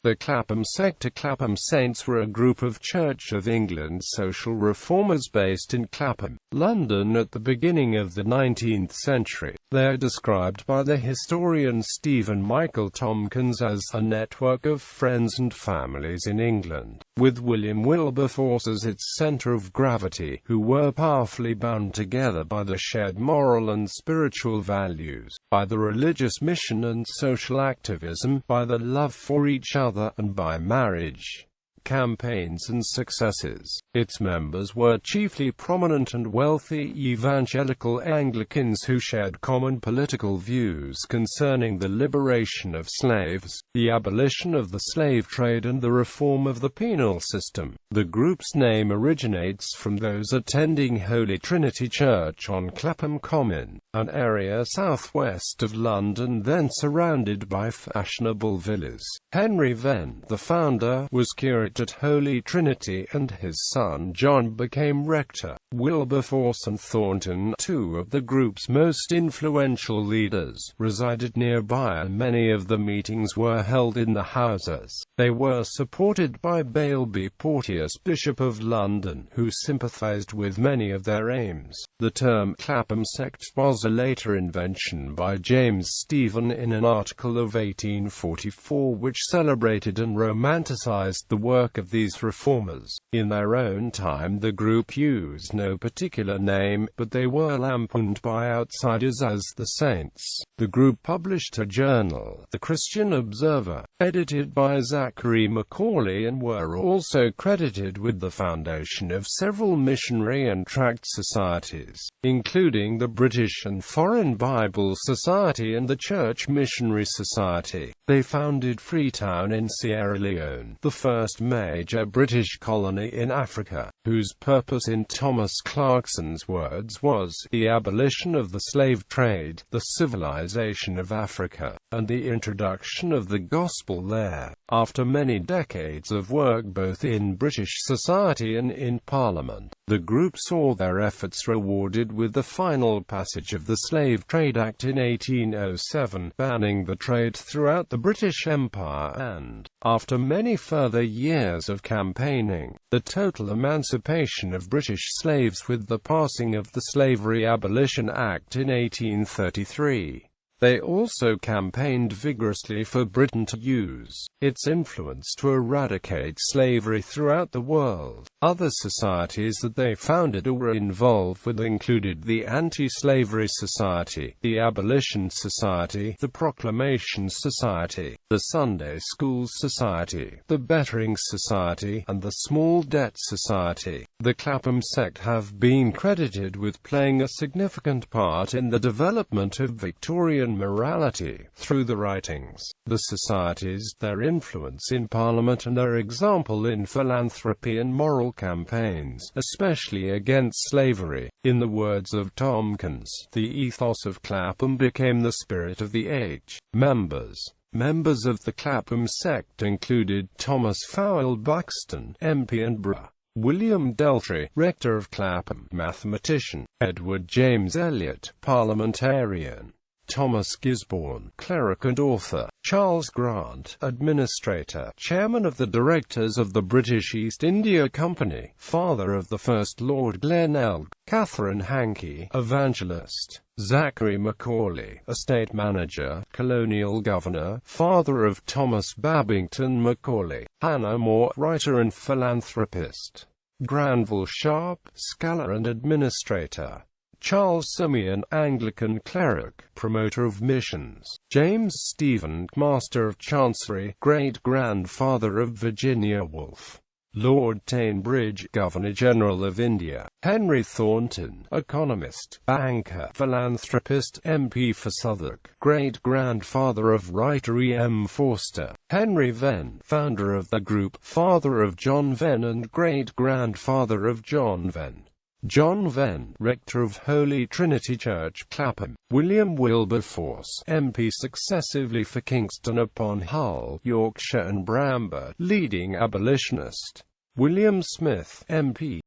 The Clapham Sect or Clapham Saints were a group of Church of England social reformers based in Clapham, London at the beginning of the 19th century. They are described by the historian Stephen Michael Tomkins as a network of friends and families in England, with William Wilberforce as its centre of gravity, who were powerfully bound together by the shared moral and spiritual values, by the religious mission and social activism, by the love for each other, and by marriage, campaigns and successes. Its members were chiefly prominent and wealthy evangelical Anglicans who shared common political views concerning the liberation of slaves, the abolition of the slave trade and the reform of the penal system. The group's name originates from those attending Holy Trinity Church on Clapham Common, an area southwest of London then surrounded by fashionable villas. Henry Venn, the founder, was curate at Holy Trinity and his son John became rector. Wilberforce and Thornton, two of the group's most influential leaders, resided nearby and many of the meetings were held in the houses. They were supported by Bailby Porteous, Bishop of London, who sympathised with many of their aims. The term Clapham Sect was a later invention by James Stephen in an article of 1844 which celebrated and romanticised the work of these reformers. In their own time the group used no particular name, but they were lampooned by outsiders as the Saints. The group published a journal, The Christian Observer, edited by Zachary Macaulay, and were also credited with the foundation of several missionary and tract societies, including the British and Foreign Bible Society and the Church Missionary Society. They founded Freetown in Sierra Leone, the first major British colony in Africa, whose purpose in Thomas Clarkson's words was the abolition of the slave trade, the civilization of Africa, and the introduction of the gospel there. After many decades of work both in British society and in Parliament, the group saw their efforts rewarded with the final passage of the Slave Trade Act in 1807, banning the trade throughout the British Empire and, after many further years of campaigning, the total emancipation of British slaves with the passing of the Slavery Abolition Act in 1833. They also campaigned vigorously for Britain to use its influence to eradicate slavery throughout the world. Other societies that they founded or were involved with included the Anti-Slavery Society, the Abolition Society, the Proclamation Society, the Sunday Schools Society, the Bettering Society, and the Small Debt Society. The Clapham Sect have been credited with playing a significant part in the development of Victorian morality through the writings, the societies, their influence in Parliament and their example in philanthropy and moral campaigns, especially against slavery. In the words of Tomkins, the ethos of Clapham became the spirit of the age. Members of the Clapham Sect included Thomas Fowell Buxton, MP and Br. William Deltry, rector of Clapham, mathematician; Edward James Eliot, parliamentarian; Thomas Gisborne, cleric and author; Charles Grant, administrator, chairman of the directors of the British East India Company, father of the First Lord Glenelg; Catherine Hankey, evangelist; Zachary Macaulay, estate manager, colonial governor, father of Thomas Babington Macaulay; Hannah More, writer and philanthropist; Granville Sharp, scholar and administrator; Charles Simeon, Anglican cleric, promoter of missions; James Stephen, Master of Chancery, great-grandfather of Virginia Woolf; Lord Tainbridge, Governor-General of India; Henry Thornton, economist, banker, philanthropist, MP for Southwark, great-grandfather of writer E. M. Forster; Henry Venn, founder of the group, father of John Venn and great-grandfather of John Venn; John Venn, rector of Holy Trinity Church, Clapham; William Wilberforce, MP successively for Kingston upon Hull, Yorkshire and Bramber, leading abolitionist; William Smith, MP,